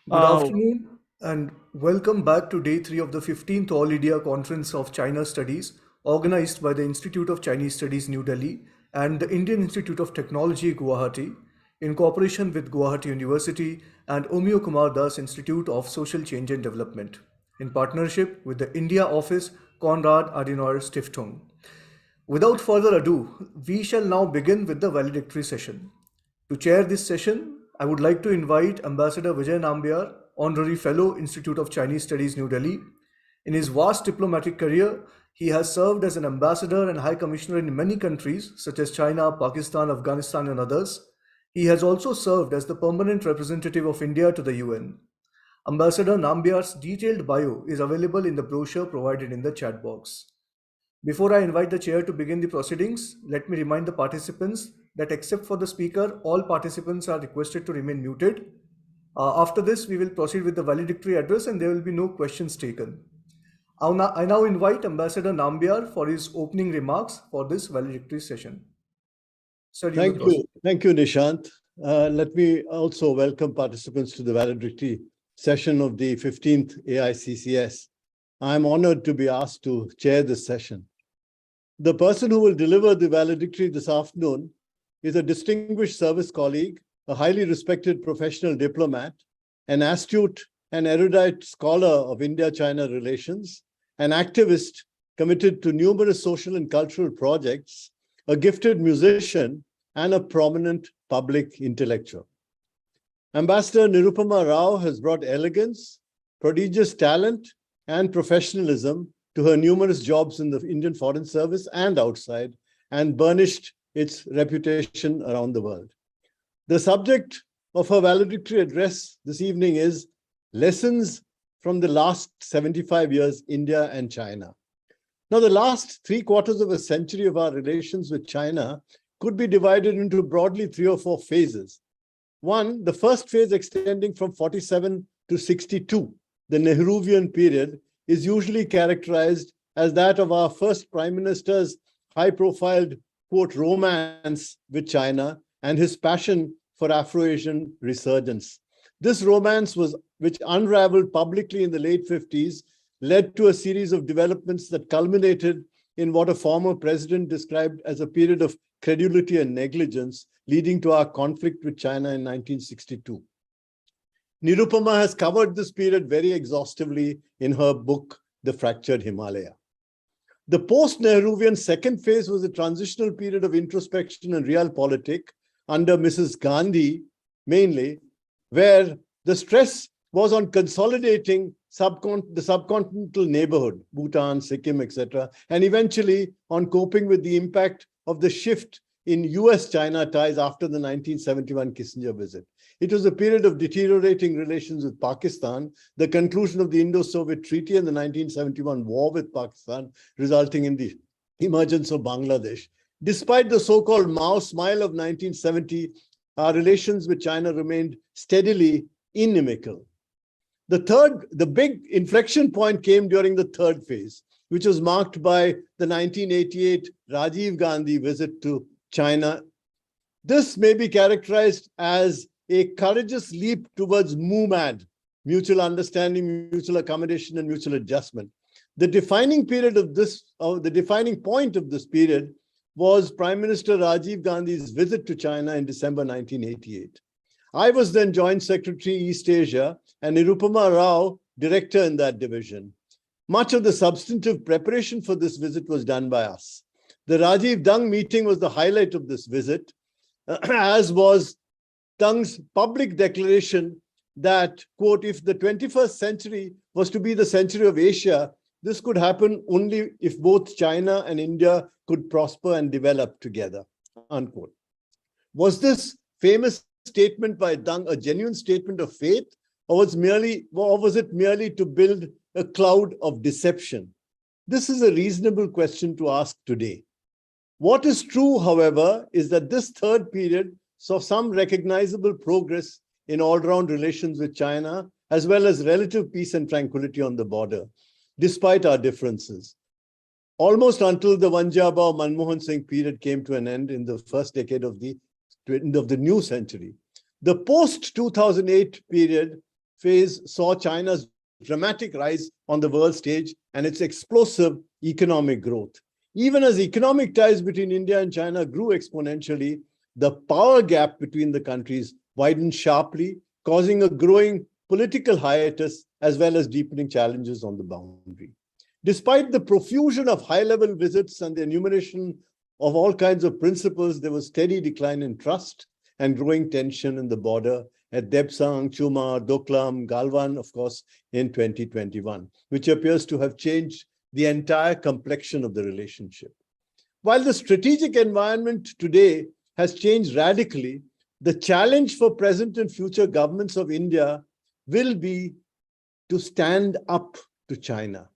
Good Uh, afternoon and welcome back to day 3 of the 15th All India Conference of China Studies organized by the Institute of Chinese Studies New Delhi and the Indian Institute of Technology Guwahati in cooperation with Guwahati University and Omio Kumar Das Institute of Social Change and Development in partnership with the India office Konrad Adenauer Stiftung. Without further ado, we shall now begin with the valedictory session. To chair this session, I would like to invite Ambassador Vijay Nambiar, Honorary Fellow, Institute of Chinese Studies, New Delhi. In his vast diplomatic career, he has served as an ambassador and high commissioner in many countries such as China, Pakistan, Afghanistan, and others. He has also served as the permanent representative of India to the UN. Ambassador Nambiar's detailed bio is available in the brochure provided in the chat box. Before I invite the chair to begin the proceedings, let me remind the participants that except for the speaker, all participants are requested to remain muted. After this, we will proceed with the valedictory address and there will be no questions taken. I now invite Ambassador Nambiar for his opening remarks for this valedictory session. Sir, you may proceed. Thank you, Nishant. Let me also welcome participants to the valedictory session of the 15th AICCS. I'm honored to be asked to chair this session. The person who will deliver the valedictory this afternoon is a distinguished service colleague, a highly respected professional diplomat, an astute and erudite scholar of India-China relations, an activist committed to numerous social and cultural projects, a gifted musician, and a prominent public intellectual. Ambassador Nirupama Rao has brought elegance, prodigious talent, and professionalism to her numerous jobs in the Indian Foreign Service and outside, and burnished its reputation around the world. The subject of her valedictory address this evening is Lessons from the Last 75 Years, India and China. Now, the last 3/4 of a century of our relations with China could be divided into broadly 3 or 4 phases. One, the first phase extending from 47 to 62, the Nehruvian period, is usually characterized as that of our first Prime Minister's high-profile, quote, romance with China and his passion for Afro-Asian resurgence. This romance, which unraveled publicly in the late 50s, led to a series of developments that culminated in what a former president described as a period of credulity and negligence, leading to our conflict with China in 1962. Nirupama has covered this period very exhaustively in her book, The Fractured Himalaya. The post-Nehruvian second phase was a transitional period of introspection and realpolitik under Mrs. Gandhi, mainly, where the stress was on consolidating the subcontinental neighborhood, Bhutan, Sikkim, etc., and eventually on coping with the impact of the shift in US-China ties after the 1971 Kissinger visit. It was a period of deteriorating relations with Pakistan, the conclusion of the Indo-Soviet Treaty and the 1971 war with Pakistan, resulting in the emergence of Bangladesh. Despite the so-called Mao smile of 1970, our relations with China remained steadily inimical. The big inflection point came during the third phase, which was marked by the 1988 Rajiv Gandhi visit to China. This may be characterized as a courageous leap towards MUMAD, mutual understanding, mutual accommodation, and mutual adjustment. The defining point of this period was Prime Minister Rajiv Gandhi's visit to China in December 1988. I was then Joint Secretary East Asia and Nirupama Rao, director in that division. Much of the substantive preparation for this visit was done by us. The Rajiv Dung meeting was the highlight of this visit, as was Dung's public declaration that, quote, if the 21st century was to be the century of Asia, this could happen only if both China and India could prosper and develop together, unquote. Was this famous statement by Dung a genuine statement of faith, or was it merely to build a cloud of deception? This is a reasonable question to ask today. What is true, however, is that this third period saw some recognizable progress in all-round relations with China, as well as relative peace and tranquility on the border, despite our differences. Almost until the Vanjabao Manmohan Singh period came to an end in the first decade of the new century. The post-2008 period phase saw China's dramatic rise on the world stage and its explosive economic growth. Even as economic ties between India and China grew exponentially, the power gap between the countries widened sharply, causing a growing political hiatus as well as deepening challenges on the boundary. Despite the profusion of high-level visits and the enumeration of all kinds of principles, there was steady decline in trust and growing tension in the border at Debsang, Chuma, Doklam, Galwan, of course, in 2021, which appears to have changed the entire complexion of the relationship. While the strategic environment today has changed radically, the challenge for present and future governments of India will be to stand up to China,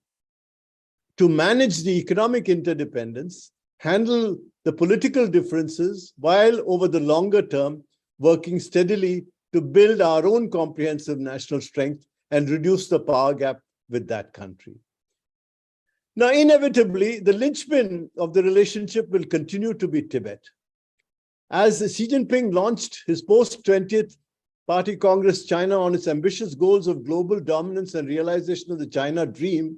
to manage the economic interdependence, handle the political differences, while over the longer term, working steadily to build our own comprehensive national strength and reduce the power gap with that country. Now, inevitably, the linchpin of the relationship will continue to be Tibet. As Xi Jinping launched his post-20th Party Congress China on its ambitious goals of global dominance and realization of the China dream,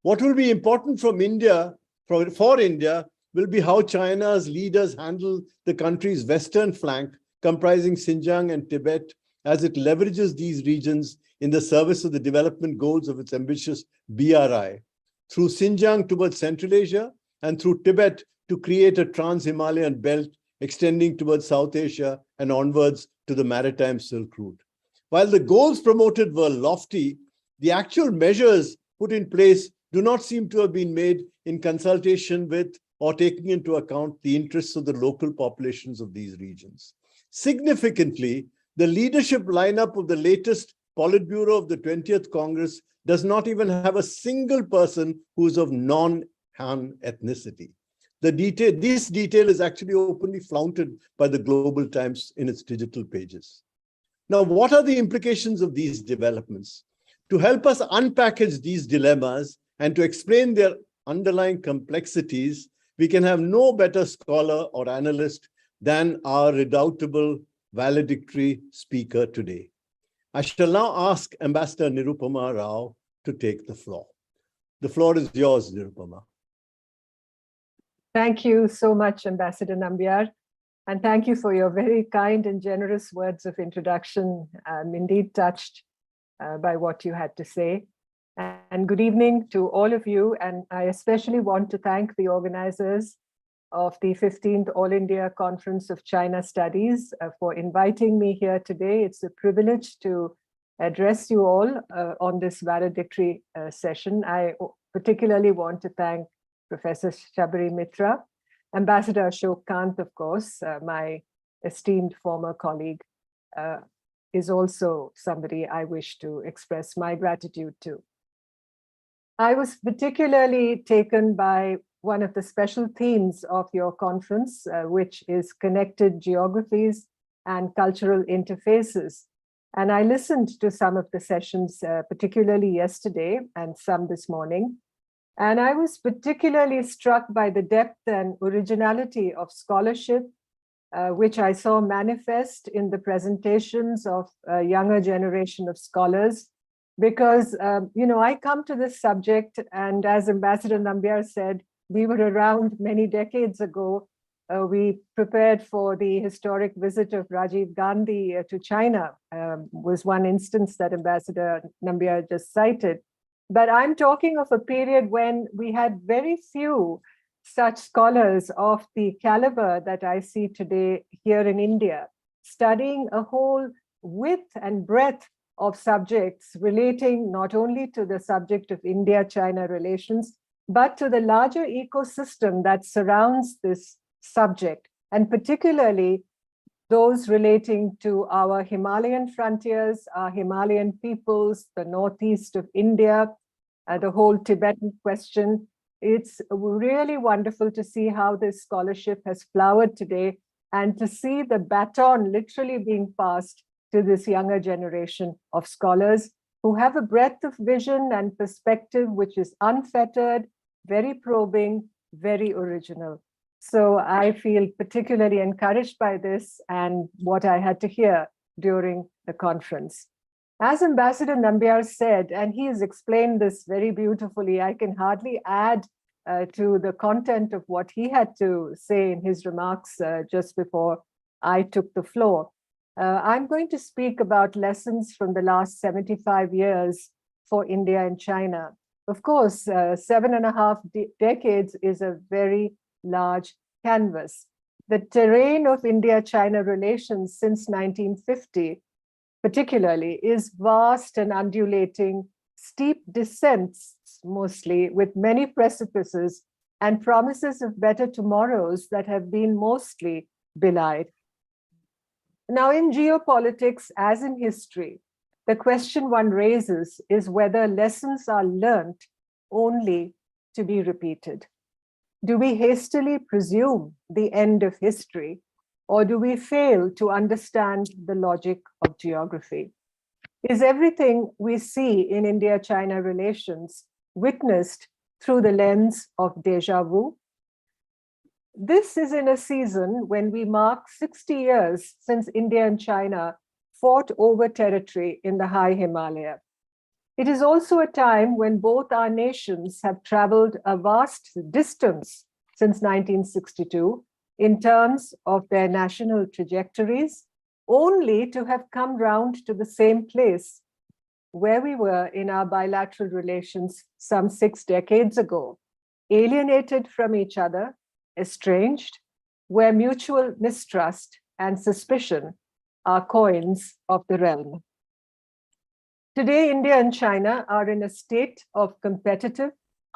what will be important from India, for India, will be how China's leaders handle the country's western flank, comprising Xinjiang and Tibet, as it leverages these regions in the service of the development goals of its ambitious BRI, through Xinjiang towards Central Asia, and through Tibet to create a trans-Himalayan belt extending towards South Asia and onwards to the maritime Silk Route. While the goals promoted were lofty, the actual measures put in place do not seem to have been made in consultation with or taking into account the interests of the local populations of these regions. Significantly, the leadership lineup of the latest Politburo of the 20th Congress does not even have a single person who is of non-Han ethnicity. This detail is actually openly flaunted by the Global Times in its digital pages. Now, what are the implications of these developments? To help us unpackage these dilemmas and to explain their underlying complexities, we can have no better scholar or analyst than our redoubtable valedictory speaker today. I shall now ask Ambassador Nirupama Rao to take the floor. The floor is yours, Nirupama. Thank you so much, Ambassador Nambiar, and thank you for your very kind and generous words of introduction. I'm indeed touched by what you had to say. And good evening to all of you, and I especially want to thank the organizers of the 15th All India Conference of China Studies for inviting me here today. It's a privilege to address you all on this valedictory session. I particularly want to thank Professor Sabaree Mitra, Ambassador Ashok Kant, of course, my esteemed former colleague, is also somebody I wish to express my gratitude to. I was particularly taken by one of the special themes of your conference, which is connected geographies and cultural interfaces. And I listened to some of the sessions, particularly yesterday and some this morning. And I was particularly struck by the depth and originality of scholarship, which I saw manifest in the presentations of a younger generation of scholars. Because, I come to this subject, and as Ambassador Nambiar said, we were around many decades ago. We prepared for the historic visit of Rajiv Gandhi to China, was one instance that Ambassador Nambiar just cited. But I'm talking of a period when we had very few such scholars of the caliber that I see today here in India, studying a whole width and breadth of subjects relating not only to the subject of India-China relations, but to the larger ecosystem that surrounds this subject, and particularly those relating to our Himalayan frontiers, our Himalayan peoples, the northeast of India, the whole Tibetan question. It's really wonderful to see how this scholarship has flowered today and to see the baton literally being passed to this younger generation of scholars who have a breadth of vision and perspective which is unfettered, very probing, very original. So I feel particularly encouraged by this and what I had to hear during the conference. As Ambassador Nambiar said, and he has explained this very beautifully, I can hardly add to the content of what he had to say in his remarks just before I took the floor. I'm going to speak about lessons from the last 75 years for India and China. Of course, 7.5 decades is a very large canvas. The terrain of India-China relations since 1950, particularly, is vast and undulating, steep descents mostly, with many precipices and promises of better tomorrows that have been mostly belied. Now, in geopolitics, as in history, the question one raises is whether lessons are learnt only to be repeated. Do we hastily presume the end of history, or do we fail to understand the logic of geography? Is everything we see in India-China relations witnessed through the lens of déjà vu? This is in a season when we mark 60 years since India and China fought over territory in the high Himalaya. It is also a time when both our nations have traveled a vast distance since 1962 in terms of their national trajectories, only to have come round to the same place where we were in our bilateral relations some 6 decades ago, alienated from each other, estranged, where mutual mistrust and suspicion are coins of the realm. Today, India and China are in a state of competitive,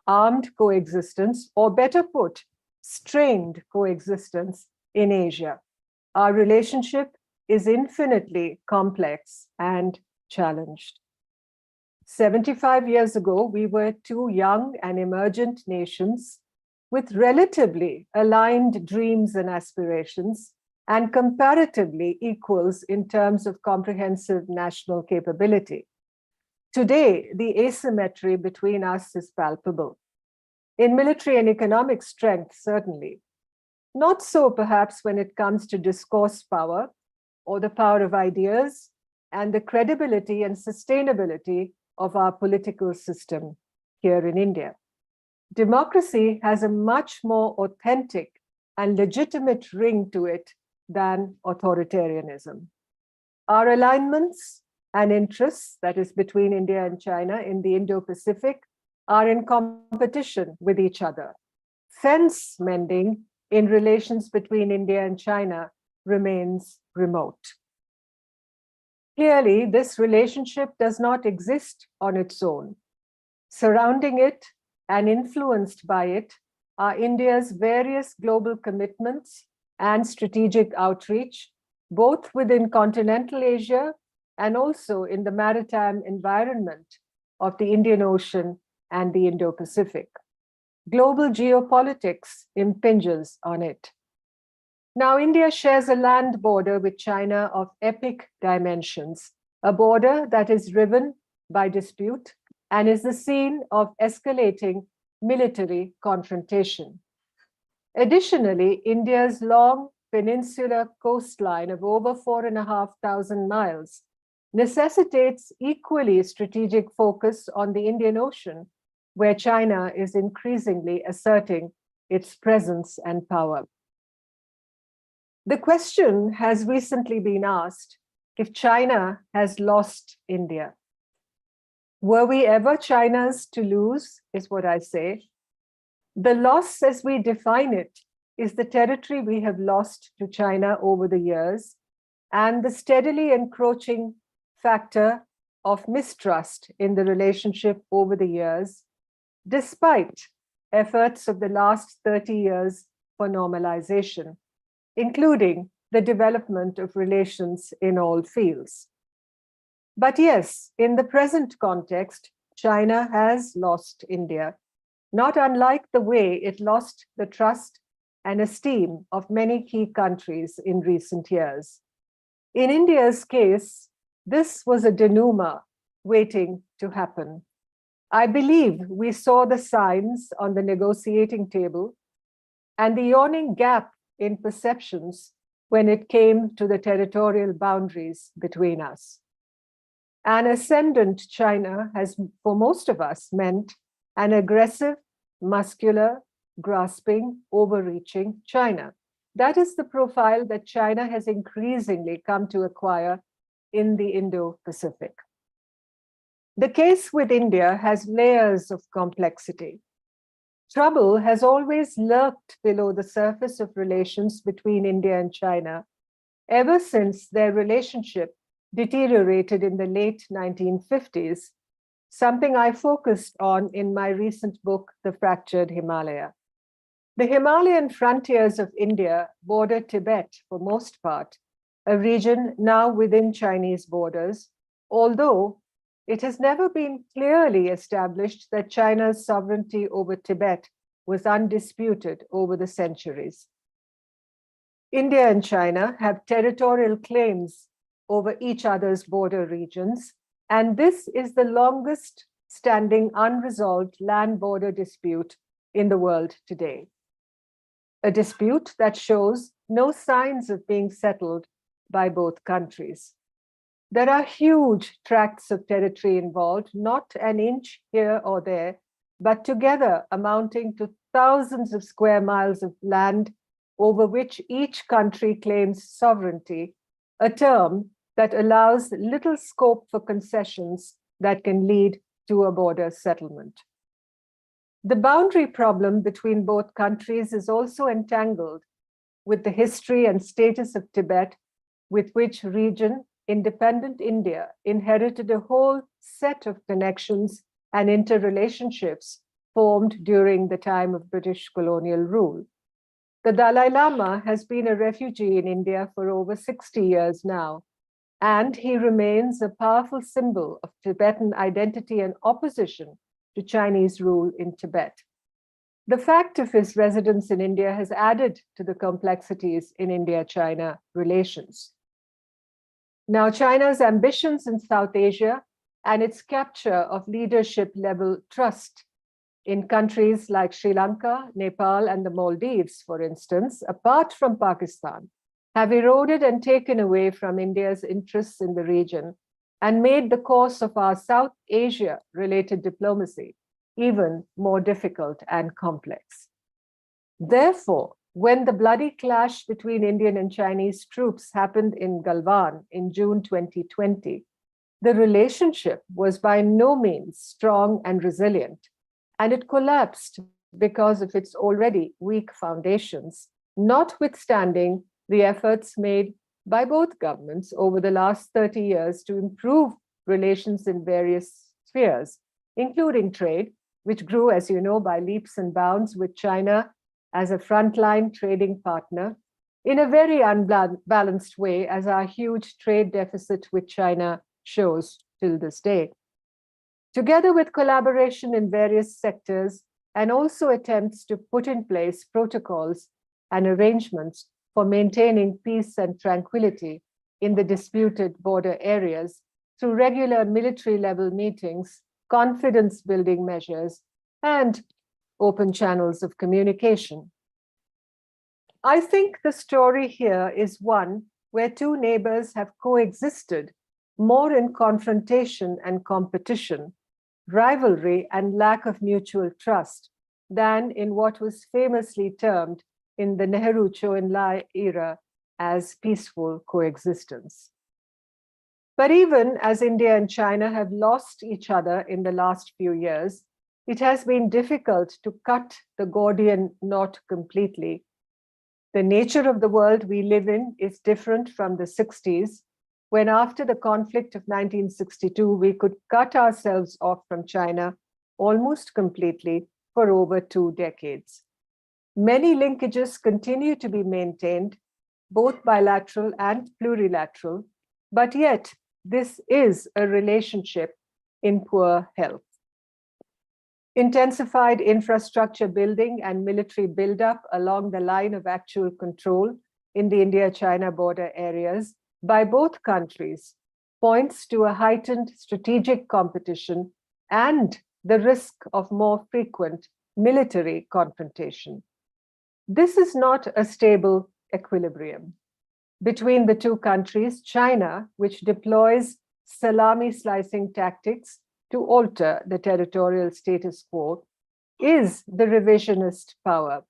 armed coexistence, or better put, strained coexistence in Asia. Our relationship is infinitely complex and challenged. 75 years ago, we were two young and emergent nations with relatively aligned dreams and aspirations, and comparatively equals in terms of comprehensive national capability. Today, the asymmetry between us is palpable. In military and economic strength, certainly. Not so, perhaps, when it comes to discourse power or the power of ideas and the credibility and sustainability of our political system here in India. Democracy has a much more authentic and legitimate ring to it than authoritarianism. Our alignments and interests, that is between India and China in the Indo-Pacific, are in competition with each other. Fence mending in relations between India and China remains remote. Clearly, this relationship does not exist on its own. Surrounding it and influenced by it are India's various global commitments and strategic outreach, both within continental Asia and also in the maritime environment of the Indian Ocean and the Indo-Pacific. Global geopolitics impinges on it. Now, India shares a land border with China of epic dimensions, a border that is riven by dispute and is the scene of escalating military confrontation. Additionally, India's long peninsular coastline of over 4,500 miles necessitates equally strategic focus on the Indian Ocean, where China is increasingly asserting its presence and power. The question has recently been asked if China has lost India. Were we ever China's to lose, is what I say. The loss as we define it is the territory we have lost to China over the years and the steadily encroaching factor of mistrust in the relationship over the years, despite efforts of the last 30 years for normalization, including the development of relations in all fields. But yes, in the present context, China has lost India, not unlike the way it lost the trust and esteem of many key countries in recent years. In India's case, this was a denouement waiting to happen. I believe we saw the signs on the negotiating table and the yawning gap in perceptions when it came to the territorial boundaries between us. An ascendant China has, for most of us, meant an aggressive, muscular, grasping, overreaching China. That is the profile that China has increasingly come to acquire in the Indo-Pacific. The case with India has layers of complexity. Trouble has always lurked below the surface of relations between India and China, ever since their relationship deteriorated in the late 1950s, something I focused on in my recent book, The Fractured Himalaya. The Himalayan frontiers of India border Tibet for most part, a region now within Chinese borders, although it has never been clearly established that China's sovereignty over Tibet was undisputed over the centuries. India and China have territorial claims over each other's border regions, and this is the longest standing unresolved land border dispute in the world today. A dispute that shows no signs of being settled by both countries. There are huge tracts of territory involved, not an inch here or there, but together amounting to thousands of square miles of land over which each country claims sovereignty, a term that allows little scope for concessions that can lead to a border settlement. The boundary problem between both countries is also entangled with the history and status of Tibet, with which region independent India inherited a whole set of connections and interrelationships formed during the time of British colonial rule. The Dalai Lama has been a refugee in India for over 60 years now, and he remains a powerful symbol of Tibetan identity and opposition to Chinese rule in Tibet. The fact of his residence in India has added to the complexities in India-China relations. Now, China's ambitions in South Asia and its capture of leadership-level trust in countries like Sri Lanka, Nepal, and the Maldives, for instance, apart from Pakistan, have eroded and taken away from India's interests in the region and made the course of our South Asia-related diplomacy even more difficult and complex. Therefore, when the bloody clash between Indian and Chinese troops happened in Galwan in June 2020, the relationship was by no means strong and resilient, and it collapsed because of its already weak foundations, notwithstanding the efforts made by both governments over the last 30 years to improve relations in various spheres, including trade, which grew, as you know, by leaps and bounds with China as a frontline trading partner in a very unbalanced way, as our huge trade deficit with China shows till this day. Together with collaboration in various sectors and also attempts to put in place protocols and arrangements for maintaining peace and tranquility in the disputed border areas through regular military-level meetings, confidence-building measures, and open channels of communication. I think the story here is one where two neighbors have coexisted more in confrontation and competition, rivalry and lack of mutual trust than in what was famously termed in the Nehru Chou En-lai era as peaceful coexistence. But even as India and China have lost each other in the last few years, it has been difficult to cut the Gordian knot completely. The nature of the world we live in is different from the 60s, when after the conflict of 1962, we could cut ourselves off from China almost completely for over 2 decades. Many linkages continue to be maintained, both bilateral and plurilateral, but yet this is a relationship in poor health. Intensified infrastructure building and military buildup along the line of actual control in the India-China border areas by both countries points to a heightened strategic competition and the risk of more frequent military confrontation. This is not a stable equilibrium. Between the two countries, China, which deploys salami slicing tactics to alter the territorial status quo is the revisionist power,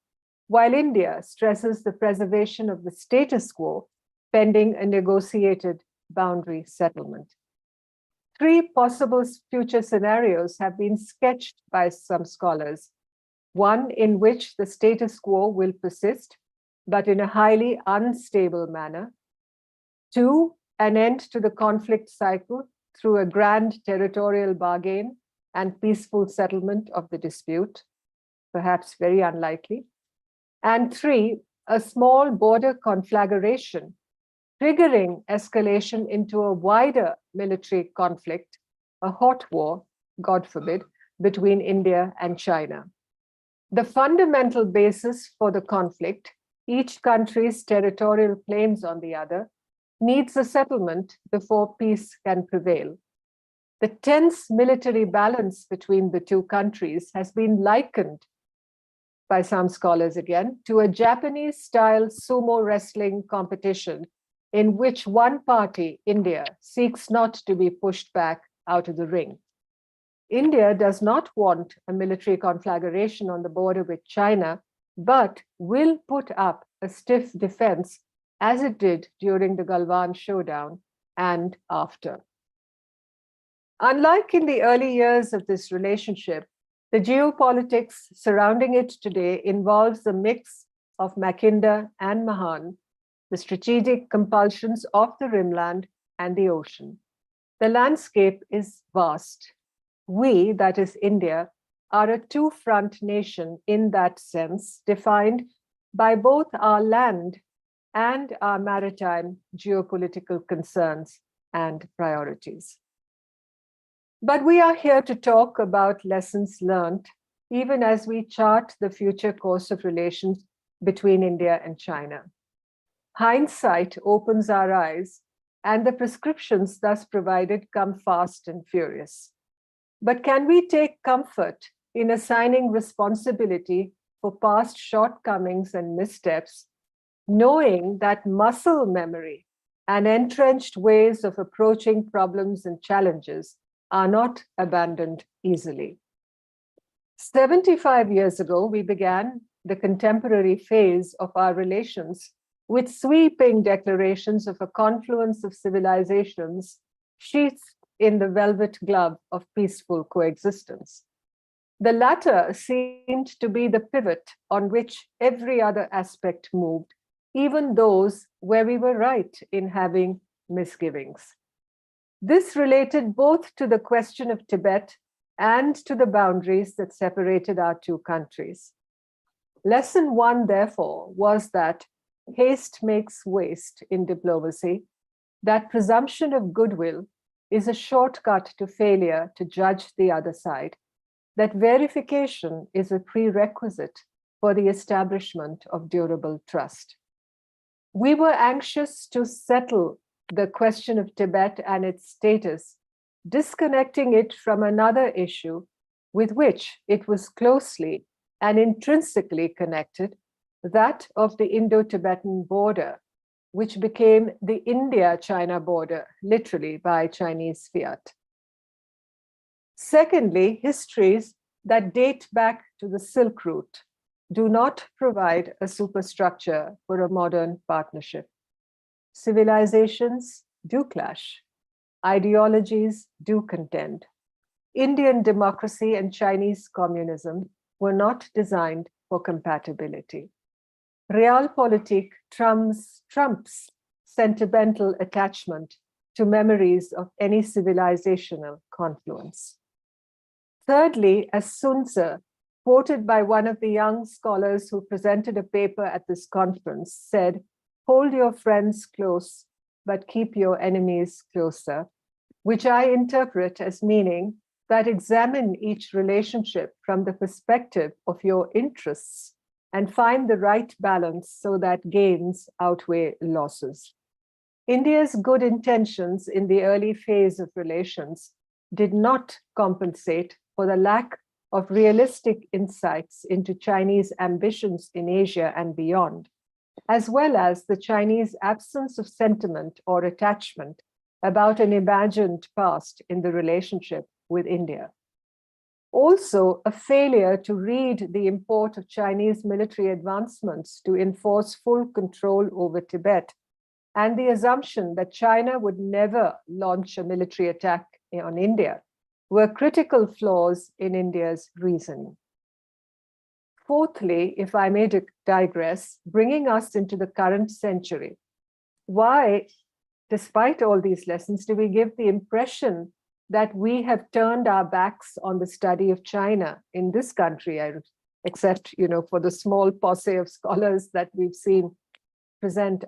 while India stresses the preservation of the status quo pending a negotiated boundary settlement. Three possible future scenarios have been sketched by some scholars. One in which the status quo will persist, but in a highly unstable manner. Two, an end to the conflict cycle through a grand territorial bargain and peaceful settlement of the dispute, perhaps very unlikely. And three, a small border conflagration, triggering escalation into a wider military conflict, a hot war, God forbid, between India and China. The fundamental basis for the conflict, each country's territorial claims on the other, needs a settlement before peace can prevail. The tense military balance between the two countries has been likened by some scholars again to a Japanese-style sumo wrestling competition in which one party, India, seeks not to be pushed back out of the ring. India does not want a military conflagration on the border with China, but will put up a stiff defense as it did during the Galwan showdown and after. Unlike in the early years of this relationship, the geopolitics surrounding it today involves a mix of Mackinder and Mahan, the strategic compulsions of the rimland and the ocean. The landscape is vast. We, that is India, are a two-front nation in that sense, defined by both our land and our maritime geopolitical concerns and priorities. But we are here to talk about lessons learned, even as we chart the future course of relations between India and China. Hindsight opens our eyes, and the prescriptions thus provided come fast and furious. But can we take comfort in assigning responsibility for past shortcomings and missteps, knowing that muscle memory and entrenched ways of approaching problems and challenges are not abandoned easily? 75 years ago, we began the contemporary phase of our relations with sweeping declarations of a confluence of civilizations sheathed in the velvet glove of peaceful coexistence. The latter seemed to be the pivot on which every other aspect moved, even those where we were right in having misgivings. This related both to the question of Tibet and to the boundaries that separated our two countries. Lesson one, therefore, was that haste makes waste in diplomacy, that presumption of goodwill is a shortcut to failure to judge the other side, that verification is a prerequisite for the establishment of durable trust. We were anxious to settle the question of Tibet and its status, disconnecting it from another issue with which it was closely and intrinsically connected, that of the Indo-Tibetan border, which became the India-China border, literally by Chinese fiat. Secondly, histories that date back to the Silk Route do not provide a superstructure for a modern partnership. Civilizations do clash. Ideologies do contend. Indian democracy and Chinese communism were not designed for compatibility. Realpolitik trumps sentimental attachment to memories of any civilizational confluence. Thirdly, as Sun Tzu, quoted by one of the young scholars who presented a paper at this conference, said, "Hold your friends close, but keep your enemies closer," which I interpret as meaning that examine each relationship from the perspective of your interests and find the right balance so that gains outweigh losses. India's good intentions in the early phase of relations did not compensate for the lack of realistic insights into Chinese ambitions in Asia and beyond, as well as the Chinese absence of sentiment or attachment about an imagined past in the relationship with India. Also, a failure to read the import of Chinese military advancements to enforce full control over Tibet, and the assumption that China would never launch a military attack on India were critical flaws in India's reasoning. Fourthly, if I may digress, bringing us into the current century, why, despite all these lessons, do we give the impression that we have turned our backs on the study of China in this country, except, for the small posse of scholars that we've seen present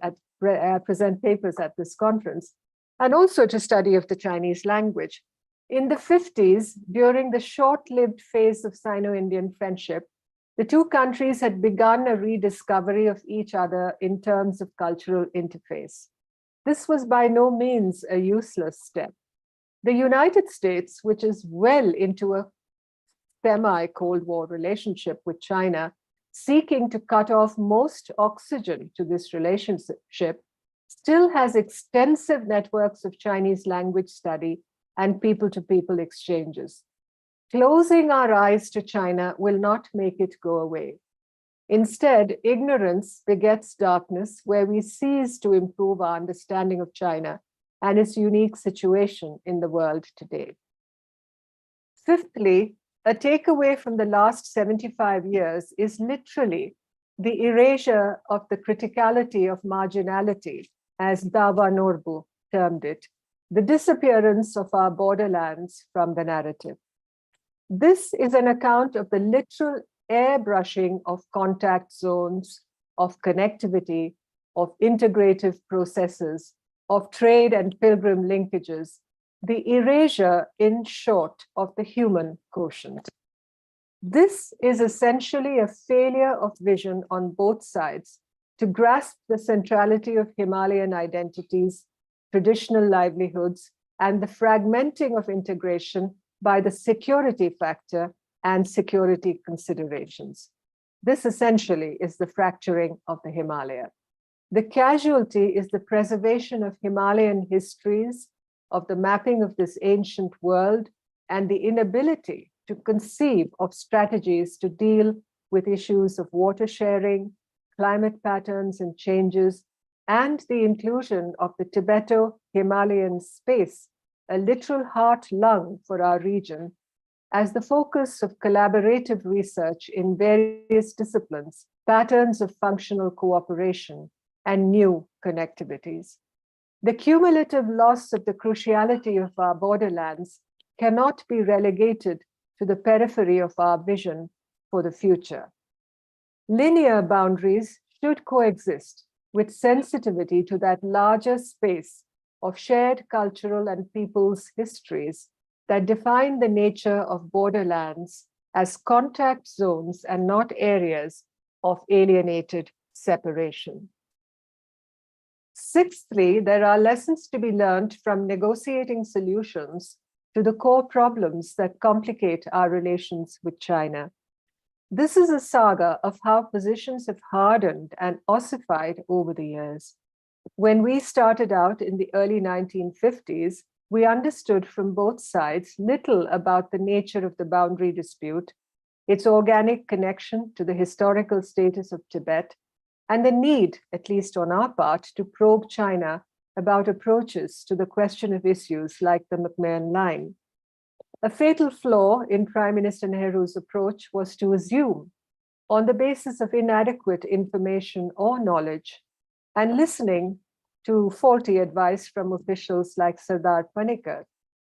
papers at this conference, and also to study of the Chinese language. In the 50s, during the short-lived phase of Sino-Indian friendship, the two countries had begun a rediscovery of each other in terms of cultural interface. This was by no means a useless step. The United States, which is well into a semi-Cold War relationship with China, seeking to cut off most oxygen to this relationship, still has extensive networks of Chinese language study and people-to-people exchanges. Closing our eyes to China will not make it go away. Instead, ignorance begets darkness, where we cease to improve our understanding of China and its unique situation in the world today. Fifthly, a takeaway from the last 75 years is literally the erasure of the criticality of marginality, as Dawa Norbu termed it, the disappearance of our borderlands from the narrative. This is an account of the literal airbrushing of contact zones, of connectivity, of integrative processes, of trade and pilgrim linkages, the erasure, in short, of the human quotient. This is essentially a failure of vision on both sides to grasp the centrality of Himalayan identities, traditional livelihoods, and the fragmenting of integration by the security factor and security considerations. This essentially is the fracturing of the Himalaya. The casualty is the preservation of Himalayan histories, of the mapping of this ancient world, and the inability to conceive of strategies to deal with issues of water sharing, climate patterns and changes, and the inclusion of the Tibeto-Himalayan space, a literal heart-lung for our region, as the focus of collaborative research in various disciplines, patterns of functional cooperation, and new connectivities. The cumulative loss of the cruciality of our borderlands cannot be relegated to the periphery of our vision for the future. Linear boundaries should coexist with sensitivity to that larger space of shared cultural and people's histories that define the nature of borderlands as contact zones and not areas of alienated separation. Sixthly, there are lessons to be learned from negotiating solutions to the core problems that complicate our relations with China. This is a saga of how positions have hardened and ossified over the years. When we started out in the early 1950s, we understood from both sides little about the nature of the boundary dispute, its organic connection to the historical status of Tibet, and the need, at least on our part, to probe China about approaches to the question of issues like the McMahon Line. A fatal flaw in Prime Minister Nehru's approach was to assume, on the basis of inadequate information or knowledge, and listening to faulty advice from officials like Sardar Panikkar,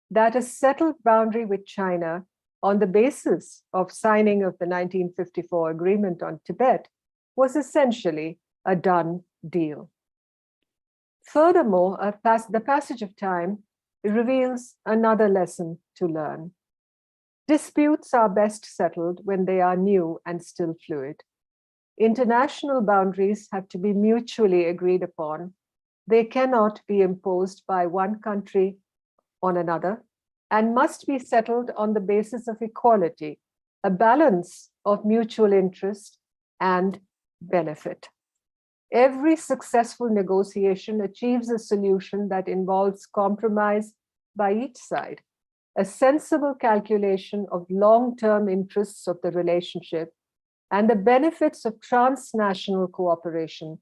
that a settled boundary with China on the basis of signing of the 1954 agreement on Tibet was essentially a done deal. Furthermore, the passage of time reveals another lesson to learn. Disputes are best settled when they are new and still fluid. International boundaries have to be mutually agreed upon. They cannot be imposed by one country on another and must be settled on the basis of equality, a balance of mutual interest and benefit. Every successful negotiation achieves a solution that involves compromise by each side, a sensible calculation of long-term interests of the relationship, and the benefits of transnational cooperation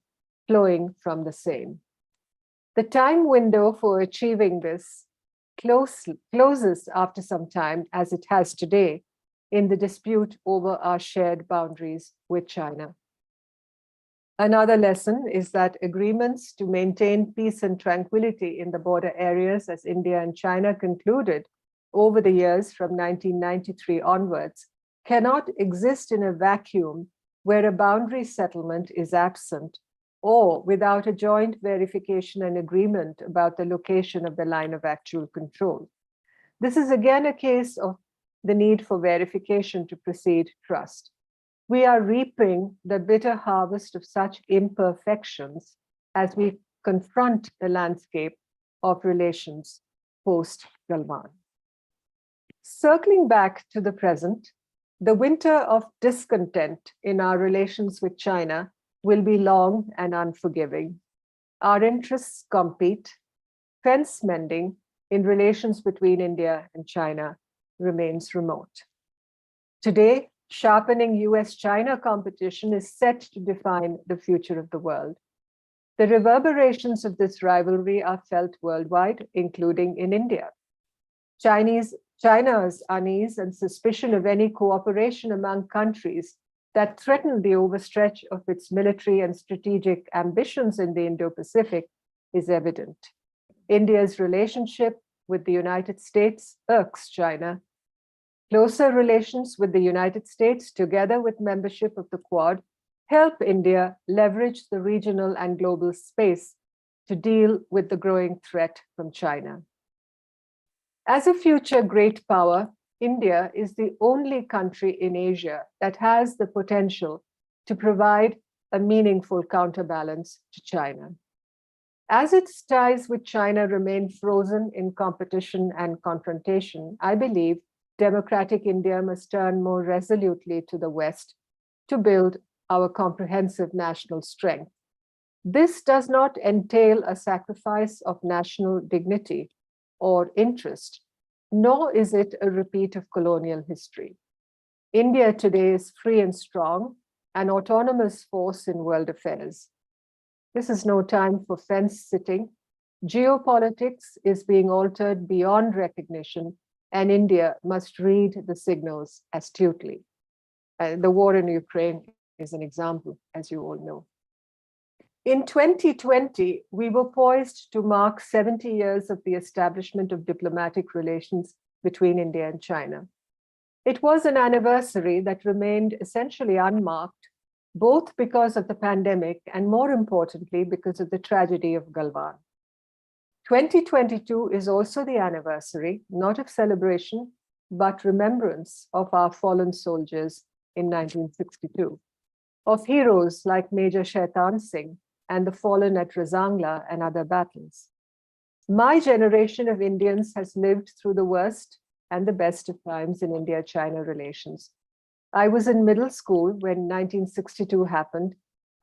flowing from the same. The time window for achieving this closes after some time, as it has today, in the dispute over our shared boundaries with China. Another lesson is that agreements to maintain peace and tranquility in the border areas, as India and China concluded over the years from 1993 onwards, cannot exist in a vacuum where a boundary settlement is absent or without a joint verification and agreement about the location of the line of actual control. This is again a case of the need for verification to precede trust. We are reaping the bitter harvest of such imperfections as we confront the landscape of relations post-Galwan. Circling back to the present, the winter of discontent in our relations with China will be long and unforgiving. Our interests compete. Fence mending in relations between India and China remains remote. Today, sharpening US-China competition is set to define the future of the world. The reverberations of this rivalry are felt worldwide, including in India. China's unease and suspicion of any cooperation among countries that threaten the overstretch of its military and strategic ambitions in the Indo-Pacific is evident. India's relationship with the United States irks China. Closer relations with the United States, together with membership of the Quad, help India leverage the regional and global space to deal with the growing threat from China. As a future great power, India is the only country in Asia that has the potential to provide a meaningful counterbalance to China. As its ties with China remain frozen in competition and confrontation, I believe democratic India must turn more resolutely to the West to build our comprehensive national strength. This does not entail a sacrifice of national dignity or interest, nor is it a repeat of colonial history. India today is free and strong, an autonomous force in world affairs. This is no time for fence sitting. Geopolitics is being altered beyond recognition, and India must read the signals astutely. The war in Ukraine is an example, as you all know. In 2020, we were poised to mark 70 years of the establishment of diplomatic relations between India and China. It was an anniversary that remained essentially unmarked, both because of the pandemic and, more importantly, because of the tragedy of Galwan. 2022 is also the anniversary, not of celebration, but remembrance of our fallen soldiers in 1962, of heroes like Major Shaitan Singh and the fallen at Razangla and other battles. My generation of Indians has lived through the worst and the best of times in India-China relations. I was in middle school when 1962 happened,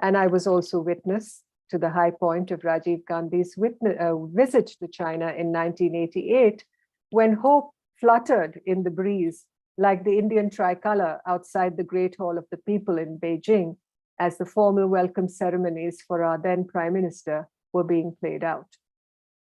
and I was also witness to the high point of Rajiv Gandhi's visit to China in 1988, when hope fluttered in the breeze like the Indian tricolor outside the Great Hall of the People in Beijing, as the formal welcome ceremonies for our then Prime Minister were being played out.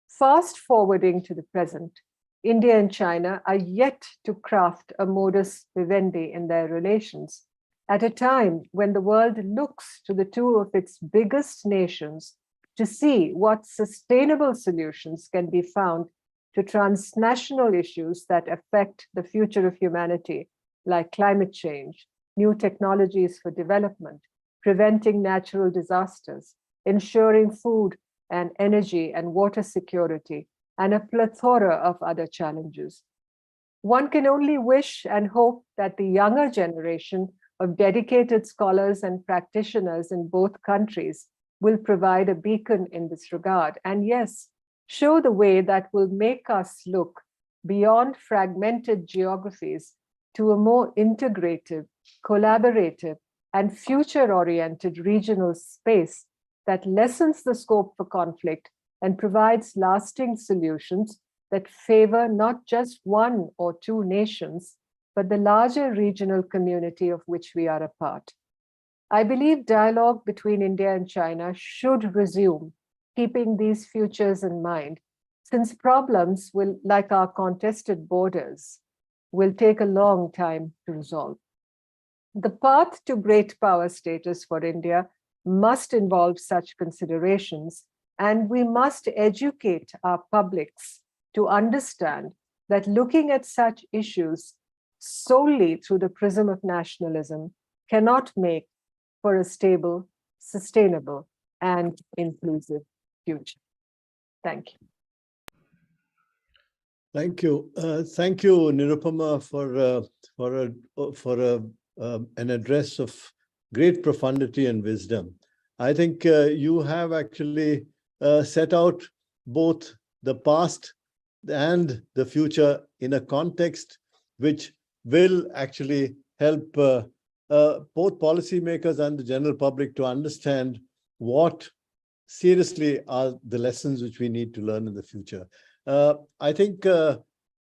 Fast forwarding to the present, India and China are yet to craft a modus vivendi in their relations at a time when the world looks to the two of its biggest nations to see what sustainable solutions can be found to transnational issues that affect the future of humanity, like climate change, new technologies for development, preventing natural disasters, ensuring food and energy and water security, and a plethora of other challenges. One can only wish and hope that the younger generation of dedicated scholars and practitioners in both countries will provide a beacon in this regard, and yes, show the way that will make us look beyond fragmented geographies to a more integrative, collaborative, and future-oriented regional space that lessens the scope for conflict and provides lasting solutions that favor not just one or two nations, but the larger regional community of which we are a part. I believe dialogue between India and China should resume, keeping these futures in mind, since problems will, like our contested borders, will take a long time to resolve. The path to great power status for India must involve such considerations, and we must educate our publics to understand that looking at such issues solely through the prism of nationalism cannot make for a stable, sustainable, and inclusive future. Thank you. Thank you. Thank you, Nirupama, for an address of great profundity and wisdom. I think you have actually set out both the past and the future in a context which will actually help both policymakers and the general public to understand what seriously are the lessons which we need to learn in the future. I think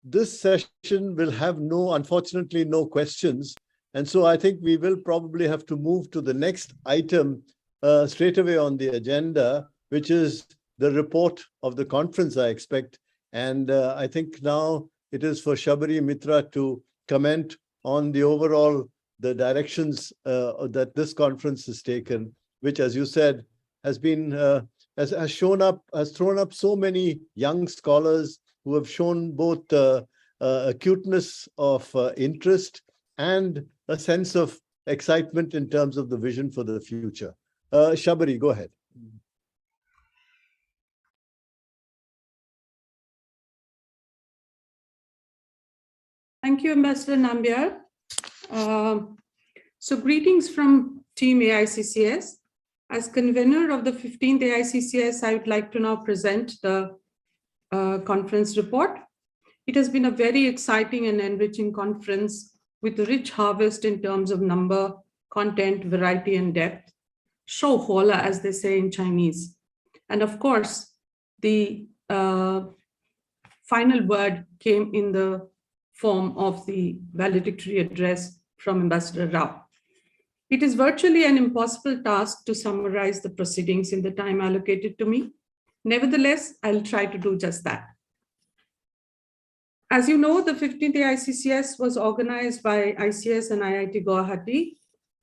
this session will have unfortunately, no questions. And so I think we will probably have to move to the next item straight away on the agenda, which is the report of the conference, I expect. And I think now it is for Sabaree, Mitra to comment on the directions that this conference has taken, which, as you said, has been has thrown up so many young scholars who have shown both acuteness of interest and a sense of excitement in terms of the vision for the future. Sabaree, go ahead. Thank you, Ambassador Nambiar. So greetings from Team AICCS. As convener of the 15th AICCS, I would like to now present the conference report. It has been a very exciting and enriching conference with a rich harvest in terms of number, content, variety, and depth. Shou huola, as they say in Chinese. And of course, the final word came in the form of the valedictory address from Ambassador Rao. It is virtually an impossible task to summarize the proceedings in the time allocated to me. Nevertheless, I'll try to do just that. As you know, the 15th AICCS was organized by ICS and IIT Guwahati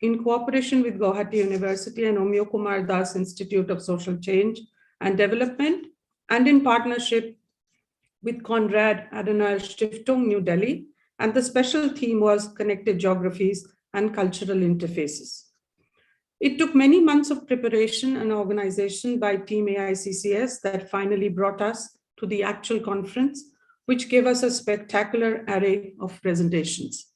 in cooperation with Guwahati University and Omyo Kumar Das Institute of Social Change and Development, and in partnership with Konrad Adenauer Stiftung, New Delhi, and the special theme was Connected Geographies and Cultural Interfaces. It took many months of preparation and organization by Team AICCS that finally brought us to the actual conference, which gave us a spectacular array of presentations.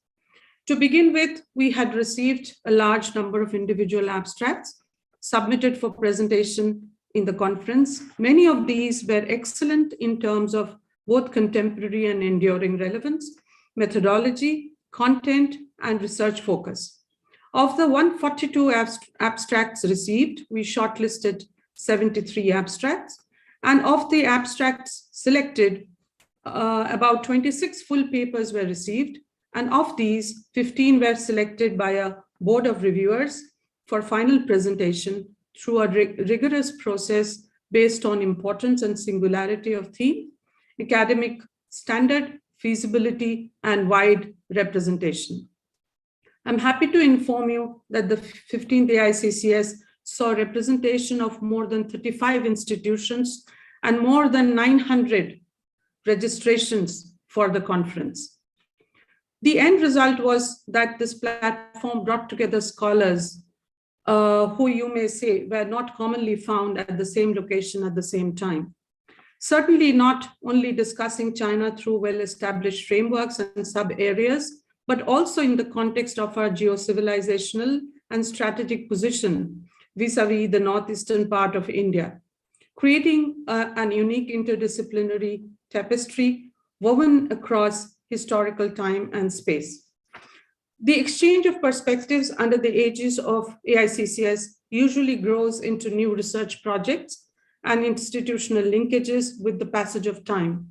To begin with, we had received a large number of individual abstracts submitted for presentation in the conference. Many of these were excellent in terms of both contemporary and enduring relevance, methodology, content, and research focus. Of the 142 abstracts received, we shortlisted 73 abstracts, and of the abstracts selected, about 26 full papers were received, and of these, 15 were selected by a board of reviewers for final presentation through a rigorous process based on importance and singularity of theme, academic standard, feasibility, and wide representation. I'm happy to inform you that the 15th AICCS saw representation of more than 35 institutions and more than 900 registrations for the conference. The end result was that this platform brought together scholars who you may say were not commonly found at the same location at the same time. Certainly not only discussing China through well-established frameworks and sub-areas, but also in the context of our geo-civilizational and strategic position vis-a-vis the northeastern part of India, creating an unique interdisciplinary tapestry woven across historical time and space. The exchange of perspectives under the aegis of AICCS usually grows into new research projects and institutional linkages with the passage of time.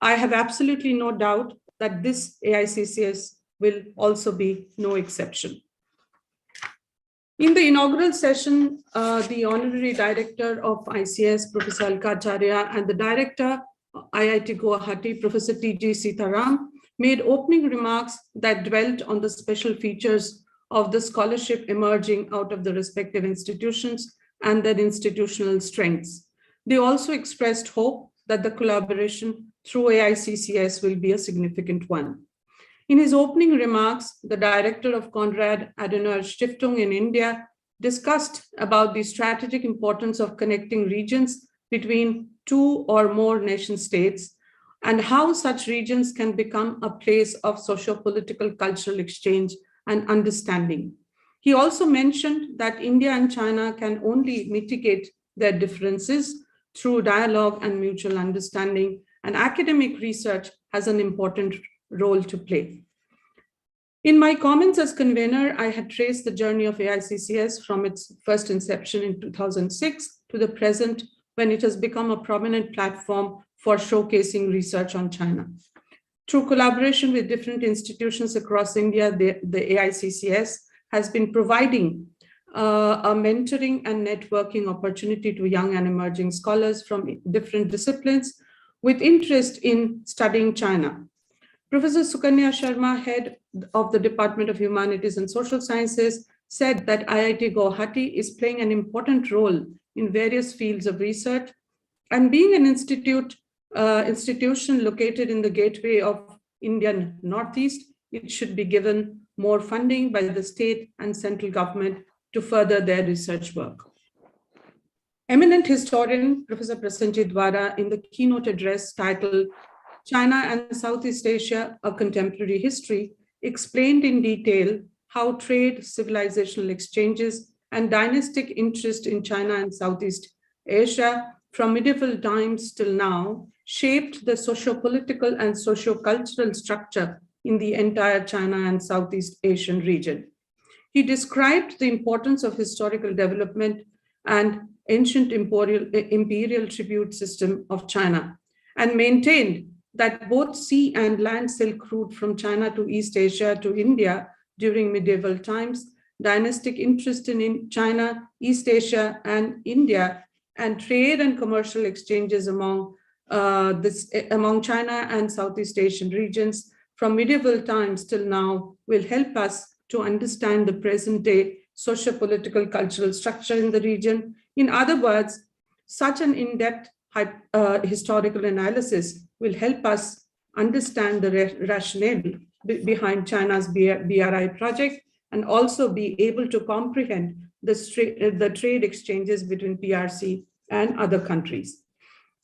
I have absolutely no doubt that this AICCS will also be no exception. In the inaugural session, the Honorary Director of ICS, Professor Alkacharya, and the Director, IIT Guwahati, Professor T.G. Sitaram, made opening remarks that dwelt on the special features of the scholarship emerging out of the respective institutions and their institutional strengths. They also expressed hope that the collaboration through AICCS will be a significant one. In his opening remarks, the director of Konrad Adenauer Stiftung in India discussed about the strategic importance of connecting regions between two or more nation states and how such regions can become a place of socio-political cultural exchange and understanding. He also mentioned that India and China can only mitigate their differences through dialogue and mutual understanding, and academic research has an important role to play. In my comments as convener, I had traced the journey of AICCS from its first inception in 2006 to the present, when it has become a prominent platform for showcasing research on China. Through collaboration with different institutions across India, the AICCS has been providing a mentoring and networking opportunity to young and emerging scholars from different disciplines with interest in studying China. Professor Sukanya Sharma, head of the Department of Humanities and Social Sciences, said that IIT Guwahati is playing an important role in various fields of research, and being an institution located in the gateway of Indian Northeast, it should be given more funding by the state and central government to further their research work. Eminent historian Professor Prasenjit Dwara, in the keynote address titled China and Southeast Asia, A Contemporary History, explained in detail how trade, civilizational exchanges, and dynastic interest in China and Southeast Asia from medieval times till now shaped the socio-political and socio-cultural structure in the entire China and Southeast Asian region. He described the importance of historical development and ancient imperial tribute system of China, and maintained that both sea and land silk route from China to East Asia to India during medieval times, dynastic interest in China, East Asia, and India, and trade and commercial exchanges among China and Southeast Asian regions from medieval times till now will help us to understand the present-day socio-political cultural structure in the region. In other words, such an in-depth historical analysis will help us understand the rationale behind China's BRI project, and also be able to comprehend the trade exchanges between PRC and other countries.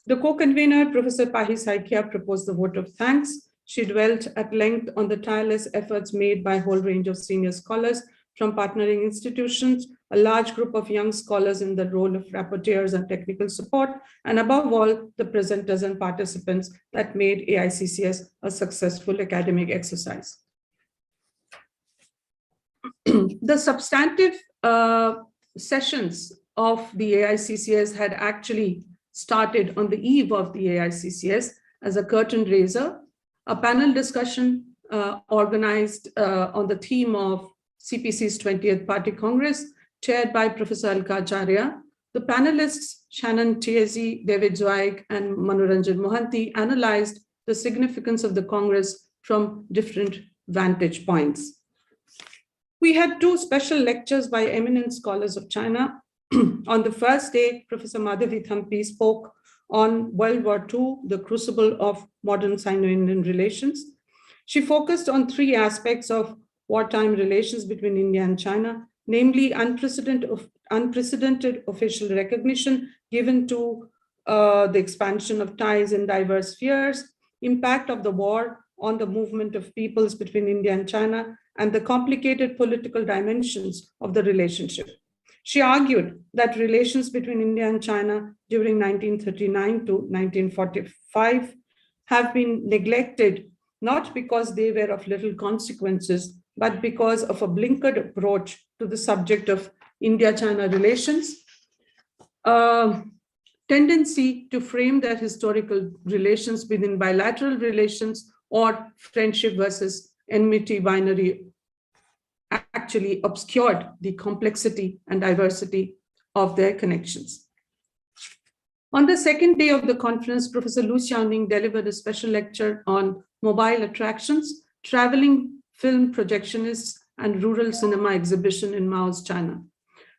The co-convener, Professor Pahi Saikia, proposed the vote of thanks. She dwelt at length on the tireless efforts made by a whole range of senior scholars from partnering institutions, a large group of young scholars in the role of rapporteurs and technical support, and above all, the presenters and participants that made AICCS a successful academic exercise. The substantive sessions of the AICCS had actually started on the eve of the AICCS as a curtain raiser, a panel discussion organized on the theme of CPC's 20th Party Congress, chaired by Professor Alkacharya. The panelists, Shannon Tiesi, David Zweig, and Manoranjan Mohanty, analyzed the significance of the Congress from different vantage points. We had two special lectures by eminent scholars of China. On the first day, Professor Madhavi Thampi spoke on World War II, the crucible of modern Sino-Indian relations. She focused on three aspects of wartime relations between India and China, namely unprecedented official recognition given to the expansion of ties in diverse spheres, impact of the war on the movement of peoples between India and China, and the complicated political dimensions of the relationship. She argued that relations between India and China during 1939 to 1945 have been neglected, not because they were of little consequences, but because of a blinkered approach to the subject of India-China relations, tendency to frame their historical relations within bilateral relations or friendship versus enmity binary actually obscured the complexity and diversity of their connections. On the second day of the conference, Professor Lu Xiaoning delivered a special lecture on mobile attractions, traveling film projectionists, and rural cinema exhibition in Mao's China.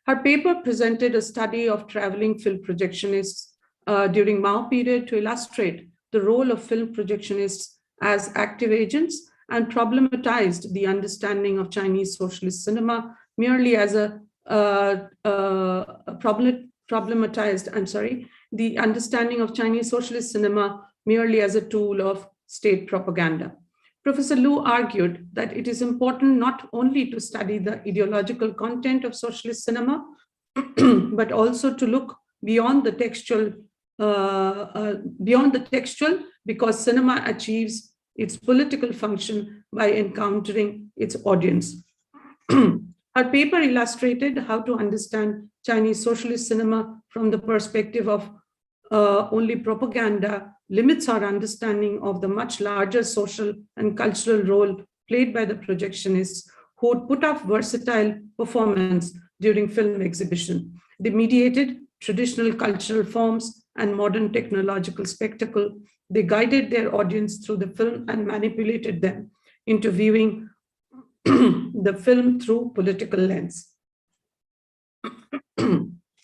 Her paper presented a study of traveling film projectionists during Mao period to illustrate the role of film projectionists as active agents and problematized the understanding of Chinese socialist cinema merely as the understanding of Chinese socialist cinema merely as a tool of state propaganda. Professor Lu argued that it is important not only to study the ideological content of socialist cinema, but also to look beyond the textual, because cinema achieves its political function by encountering its audience. Her paper illustrated how to understand Chinese socialist cinema from the perspective of only propaganda limits our understanding of the much larger social and cultural role played by the projectionists who would put up versatile performance during film exhibition. They mediated traditional cultural forms and modern technological spectacle. They guided their audience through the film and manipulated them into viewing the film through political lens.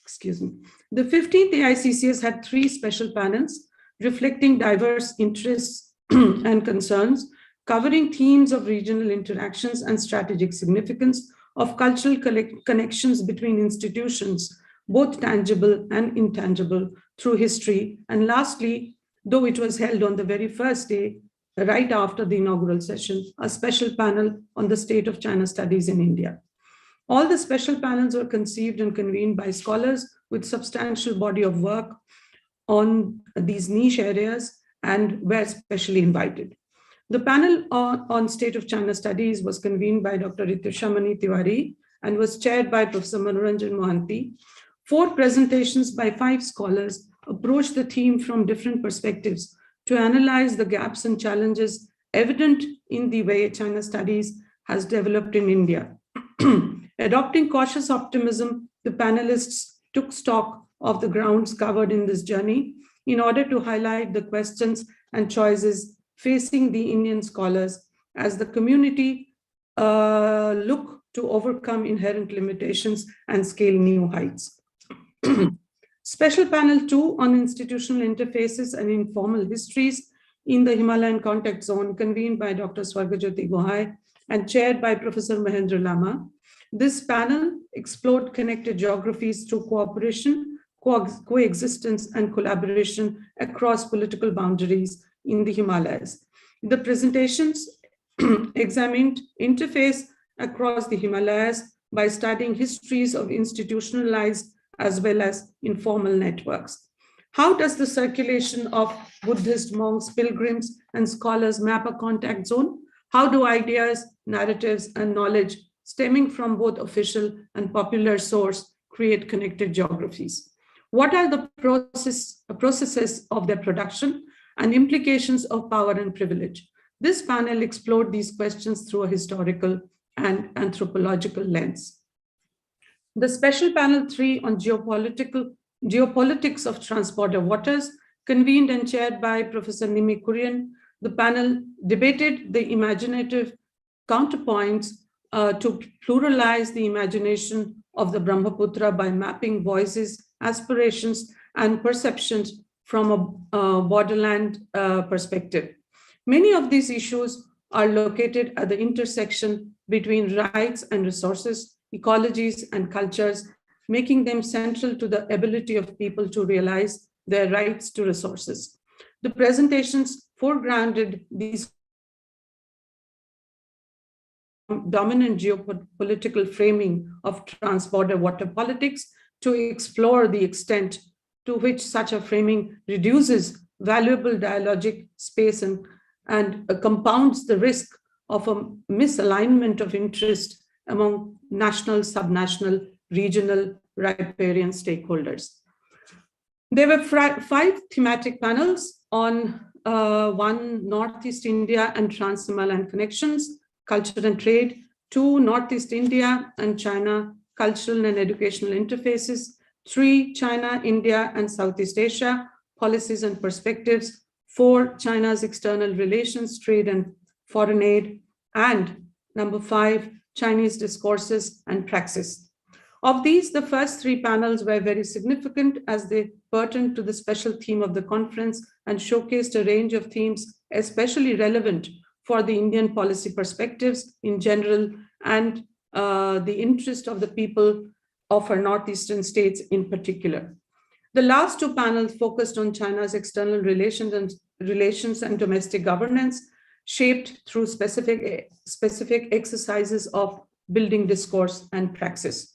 Excuse me. The 15th AICCS had 3 special panels reflecting diverse interests and concerns, covering themes of regional interactions and strategic significance of cultural connections between institutions, both tangible and intangible, through history. And lastly, though it was held on the very first day, right after the inaugural session, a special panel on the state of China studies in India. All the special panels were conceived and convened by scholars with substantial body of work on these niche areas and were specially invited. The panel on state of China studies was convened by Dr. Ritushamani Tiwari and was chaired by Professor Manoranjan Mohanty. 4 presentations by 5 scholars approached the theme from different perspectives to analyze the gaps and challenges evident in the way China studies has developed in India. Adopting cautious optimism, the panelists took stock of the grounds covered in this journey in order to highlight the questions and choices facing the Indian scholars as the community look to overcome inherent limitations and scale new heights. Special panel 2 on institutional interfaces and informal histories in the Himalayan contact zone, convened by Dr. Swargajyoti Gohai and chaired by Professor Mahendra Lama. This panel explored connected geographies through cooperation, coexistence, and collaboration across political boundaries in the Himalayas. The presentations examined interface across the Himalayas by studying histories of institutionalized as well as informal networks. How does the circulation of Buddhist monks, pilgrims, and scholars map a contact zone? How do ideas, narratives, and knowledge stemming from both official and popular source create connected geographies? What are the processes of their production and implications of power and privilege? This panel explored these questions through a historical and anthropological lens. The special panel 3 on geopolitics of transborder waters, convened and chaired by Professor Nimi Kurian. The panel debated the imaginative counterpoints to pluralize the imagination of the Brahmaputra by mapping voices, aspirations, and perceptions from a borderland perspective. Many of these issues are located at the intersection between rights and resources, ecologies and cultures, making them central to the ability of people to realize their rights to resources. The presentations foregrounded these dominant geopolitical framing of transborder water politics to explore the extent to which such a framing reduces valuable dialogic space and compounds the risk of a misalignment of interest among national, subnational, regional riparian stakeholders. There were 5 thematic panels on 1, Northeast India and Trans-Himalayan connections, culture and trade, 2, Northeast India and China, cultural and educational interfaces, 3, China, India, and Southeast Asia, policies and perspectives, 4, China's external relations, trade and foreign aid, and number 5, Chinese discourses and praxis. Of these, the first 3 panels were very significant as they pertained to the special theme of the conference and showcased a range of themes especially relevant for the Indian policy perspectives in general and the interest of the people of our northeastern states in particular. The last 2 panels focused on China's external relations and domestic governance, shaped through specific exercises of building discourse and praxis.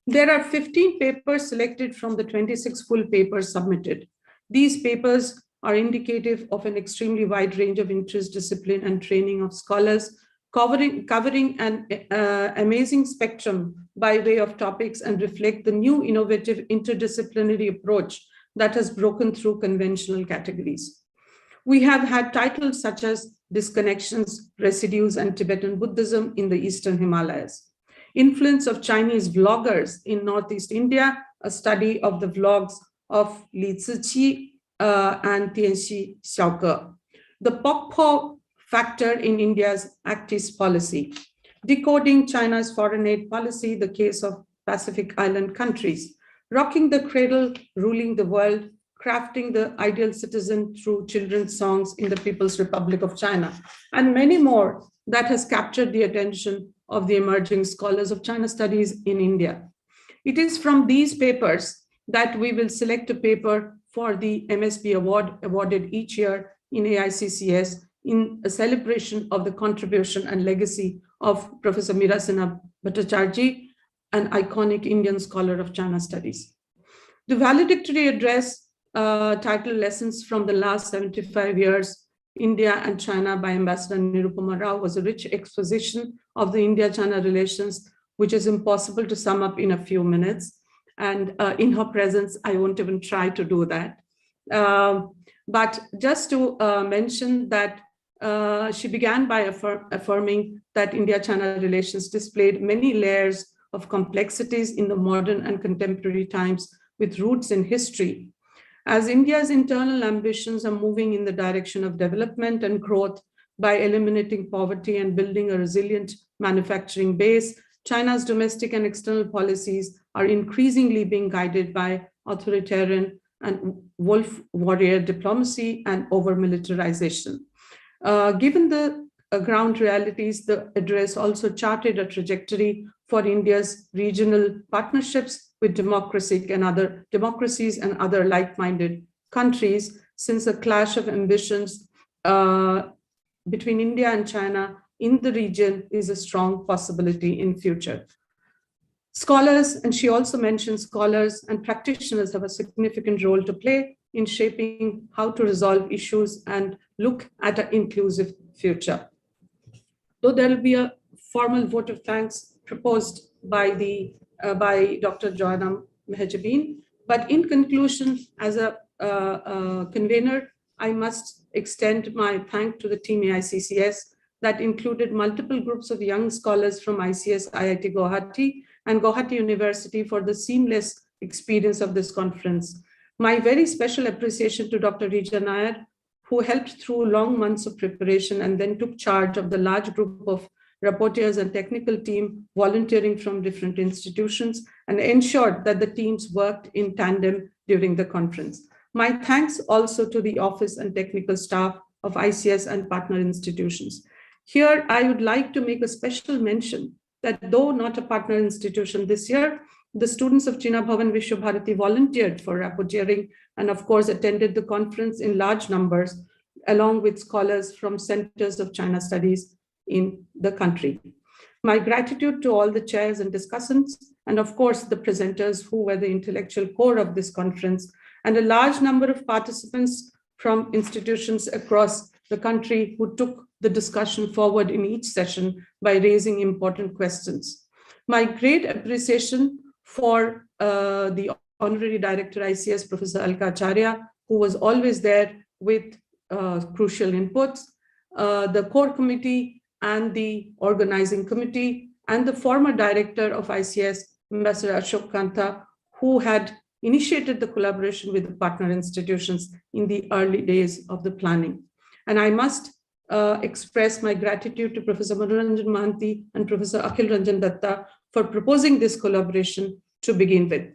There are 15 papers selected from the 26 full papers submitted. These papers are indicative of an extremely wide range of interest, discipline, and training of scholars, covering an amazing spectrum by way of topics and reflect the new innovative interdisciplinary approach that has broken through conventional categories. We have had titles such as Disconnections, Residues, and Tibetan Buddhism in the Eastern Himalayas. Influence of Chinese vloggers in Northeast India, a study of the vlogs of Li Ziqi and Tianxi Xiaoge. The Pokpo factor in India's Act East policy. Decoding China's foreign aid policy, the case of Pacific Island countries. Rocking the cradle, ruling the world, crafting the ideal citizen through children's songs in the People's Republic of China, and many more that has captured the attention of the emerging scholars of China studies in India. It is from these papers that we will select a paper for the MSB award awarded each year in AICCS in a celebration of the contribution and legacy of Professor Mira Sinha Bhattacharjee, an iconic Indian scholar of China studies. The valedictory address titled Lessons from the Last 75 Years, India and China by Ambassador Nirupama Rao was a rich exposition of the India-China relations, which is impossible to sum up in a few minutes. And in her presence, I won't even try to do that. But just to mention that she began by affirming that India-China relations displayed many layers of complexities in the modern and contemporary times with roots in history. As India's internal ambitions are moving in the direction of development and growth by eliminating poverty and building a resilient manufacturing base, China's domestic and external policies are increasingly being guided by authoritarian and wolf warrior diplomacy and over-militarization. Given the ground realities, the address also charted a trajectory for India's regional partnerships with democracies and other like-minded countries, since a clash of ambitions between India and China in the region is a strong possibility in future. Scholars, and she also mentioned scholars and practitioners, have a significant role to play in shaping how to resolve issues and look at an inclusive future. Though there will be a formal vote of thanks proposed by Dr. Joanna Mehjabeen, but in conclusion, as a convener, I must extend my thanks to the team AICCS that included multiple groups of young scholars from ICS, IIT Guwahati, and Guwahati University for the seamless experience of this conference. My very special appreciation to Dr. Rija Nair, who helped through long months of preparation and then took charge of the large group of rapporteurs and technical team volunteering from different institutions and ensured that the teams worked in tandem during the conference. My thanks also to the office and technical staff of ICS and partner institutions. Here, I would like to make a special mention that though not a partner institution this year, the students of China Bhavan Vishwa Bharati volunteered for rapporteuring and of course attended the conference in large numbers, along with scholars from centers of China studies in the country. My gratitude to all the chairs and discussants, and of course the presenters who were the intellectual core of this conference, and a large number of participants from institutions across the country who took the discussion forward in each session by raising important questions. My great appreciation for the Honorary Director ICS, Professor Alka Acharya, who was always there with crucial inputs, the core committee and the organizing committee, and the former director of ICS, Ambassador Ashok Kanta, who had initiated the collaboration with the partner institutions in the early days of the planning. And I must express my gratitude to Professor Manoranjan Mahanti and Professor Akhil Ranjan Datta for proposing this collaboration to begin with.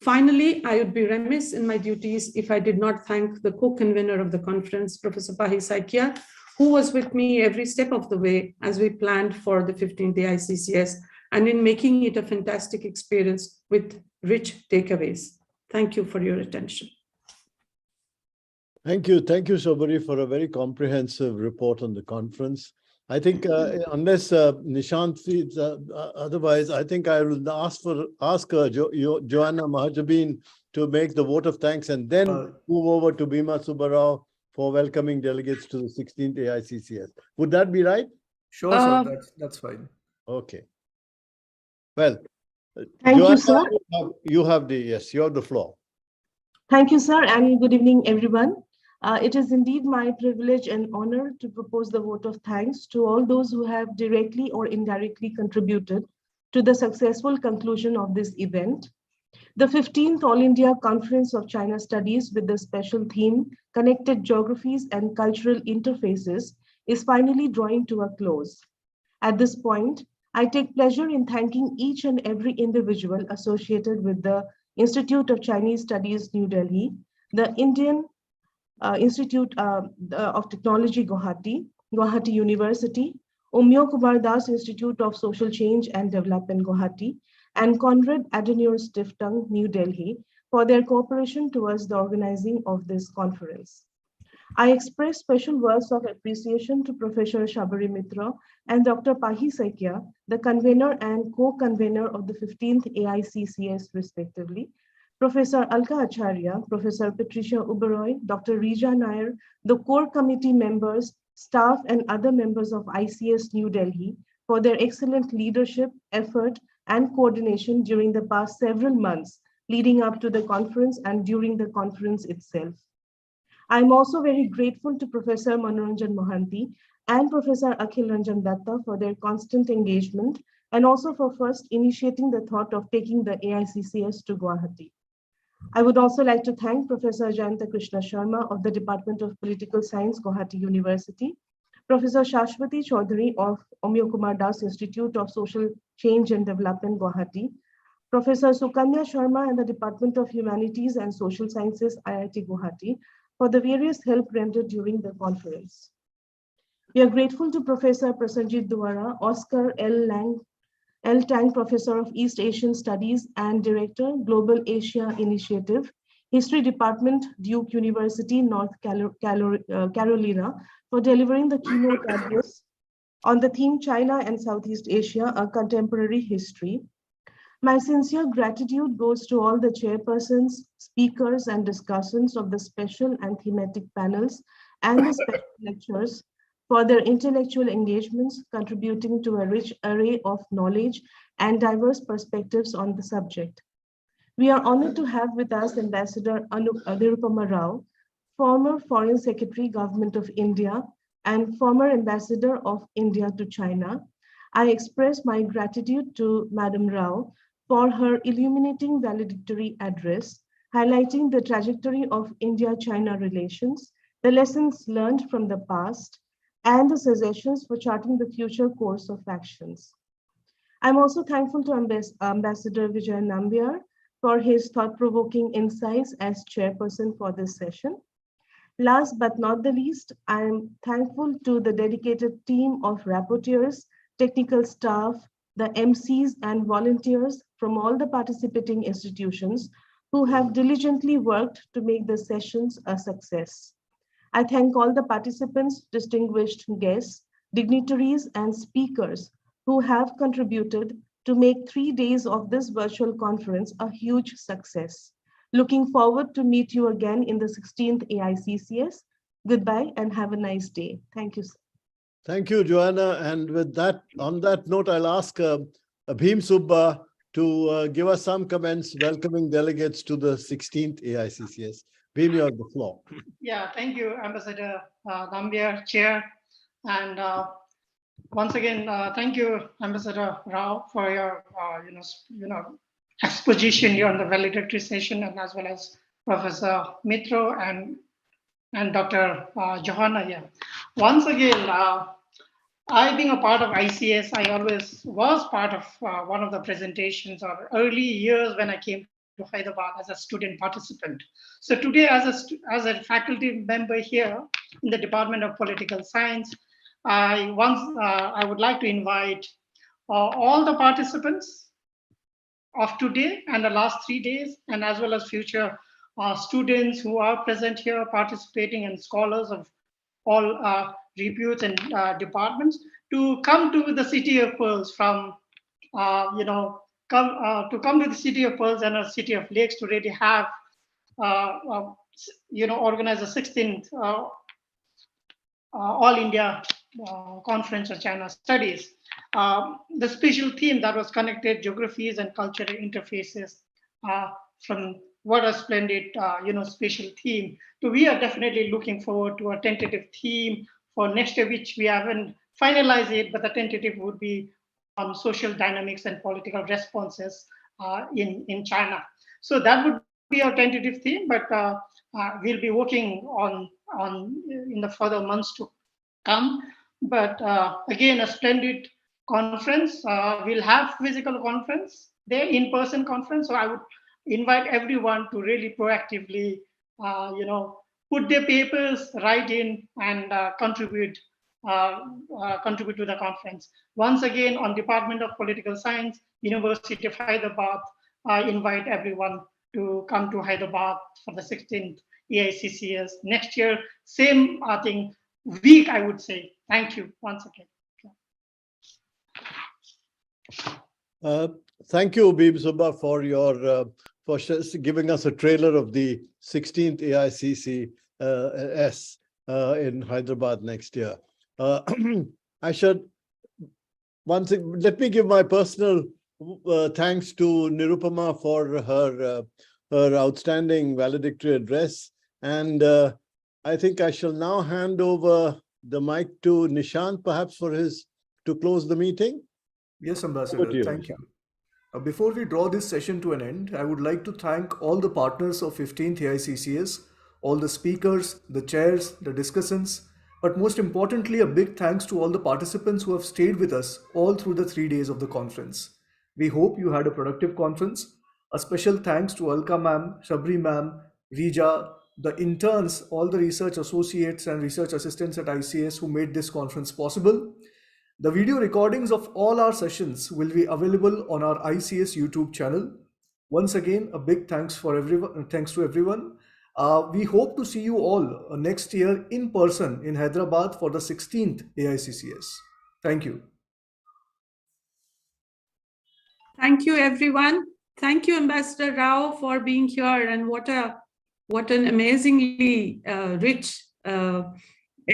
Finally, I would be remiss in my duties if I did not thank the co-convener of the conference, Professor AICCS, who was with me every step of the way as we planned for the 15th AICCS and in making it a fantastic experience with rich takeaways. Thank you for your attention. Thank you, Sabaree, for a very comprehensive report on the conference. I think unless Nishant feeds otherwise, I think I will ask Joanna Mahajabeen to make the vote of thanks and then move over to Bhima Subbarao for welcoming delegates to the 16th AICCS. Would that be right? Sure, sir. That's fine. Okay. Well, thank Joanna, you, sir. You have the floor. Thank you, sir, and good evening, everyone. It is indeed my privilege and honor to propose the vote of thanks to all those who have directly or indirectly contributed to the successful conclusion of this event. The 15th All India Conference of China Studies with the special theme, Connected Geographies and Cultural Interfaces, is finally drawing to a close. At this point, I take pleasure in thanking each and every individual associated with the Institute of Chinese Studies, New Delhi, the Indian Institute of Technology, Guwahati University, Omyo Kumar Das Institute of Social Change and Development, Guwahati, and Conrad Adenauer Stiftung, New Delhi, for their cooperation towards the organizing of this conference. I express special words of appreciation to Professor Sabaree Mitra and Dr. AICCS, the convener and co-convener of the 15th AICCS, respectively, Professor Alka Acharya, Professor Patricia Uberoy, Dr. Rija Nair, the core committee members, staff, and other members of ICS New Delhi for their excellent leadership, effort, and coordination during the past several months leading up to the conference and during the conference itself. I'm also very grateful to Professor Manoranjan Mahanti and Professor Akhil Ranjan Datta for their constant engagement and also for first initiating the thought of taking the AICCS to Guwahati. I would also like to thank Professor Jayanta Krishna Sharma of the Department of Political Science, Guwahati University, Professor Shashwati Chaudhary of Omyo Kumar Das Institute of Social Change and Development, Guwahati, Professor Sukanya Sharma and the Department of Humanities and Social Sciences, IIT Guwahati, for the various help rendered during the conference. We are grateful to Professor Prasenjit Duara, Oscar L. Tang Professor of East Asian Studies and Director, Global Asia Initiative, History Department, Duke University, North Carolina, for delivering the keynote address on the theme China and Southeast Asia, a Contemporary History. My sincere gratitude goes to all the chairpersons, speakers, and discussants of the special and thematic panels and the special lectures for their intellectual engagements, contributing to a rich array of knowledge and diverse perspectives on the subject. We are honored to have with us Ambassador Nirupama Rao, former Foreign Secretary, Government of India, and former Ambassador of India to China. I express my gratitude to Madam Rao for her illuminating valedictory address, highlighting the trajectory of India-China relations, the lessons learned from the past, and the suggestions for charting the future course of actions. I'm also thankful to Ambassador Vijay Nambiar for his thought-provoking insights as chairperson for this session. Last but not the least, I'm thankful to the dedicated team of rapporteurs, technical staff, the MCs and volunteers from all the participating institutions who have diligently worked to make the sessions a success. I thank all the participants, distinguished guests, dignitaries, and speakers who have contributed to make 3 days of this virtual conference a huge success. Looking forward to meet you again in the 16th AICCS. Goodbye and have a nice day. Thank you, sir. Thank you, Joanna. And with that, on that note, I'll ask Bhim Subba to give us some comments welcoming delegates to the 16th AICCS. Bhim, you have the floor. Yeah, thank you, Ambassador Nambiar, Chair. And once again, thank you, Ambassador Rao, for your exposition here on the valedictory session, and as well as Professor Mitra and Dr. Jawaharlal. Yeah. Once again, I being a part of ICS, I always was part of one of the presentations or early years when I came to Hyderabad as a student participant. So today, as a faculty member here in the Department of Political Science, I would like to invite all the participants of today and the last 3 days, and as well as future students who are present here participating, and scholars of all reputes and departments, to come to the City of Pearls from, come to the City of Pearls and a City of Lakes to really have, organize the 16th All India Conference on China Studies. The special theme that was connected geographies and cultural interfaces from what a splendid, special theme. So we are definitely looking forward to a tentative theme for next year, which we haven't finalized it, but the tentative would be on social dynamics and political responses in China. So that would be our tentative theme, but we'll be working on in the further months to come. But again, a splendid conference. We'll have physical conference there, in-person conference. So I would invite everyone to really proactively, put their papers, write in, and contribute to the conference. Once again, on Department of Political Science, University of Hyderabad, I invite everyone to come to Hyderabad for the 16th AICCS next year. Same, week, I would say. Thank you once again. Thank you, Bhim Subba, for your for giving us a trailer of the 16th AICCS in Hyderabad next year. I should let me give my personal thanks to Nirupama for her outstanding valedictory address, and I think I shall now hand over the mic to Nishant, perhaps to close the meeting. Yes, Ambassador, thank you. Before we draw this session to an end, I would like to thank all the partners of 15th AICCS, all the speakers, the chairs, the discussants, but most importantly, a big thanks to all the participants who have stayed with us all through the 3 days of the conference. We hope you had a productive conference. A special thanks to Alka ma'am, Sabaree ma'am, Vijay, the interns, all the research associates and research assistants at ICS who made this conference possible. The video recordings of all our sessions will be available on our ICS YouTube channel. Once again, a big thanks to everyone. We hope to see you all next year in person in Hyderabad for the 16th AICCS. Thank you. Thank you, everyone. Thank you, Ambassador Rao, for being here, and what an amazingly rich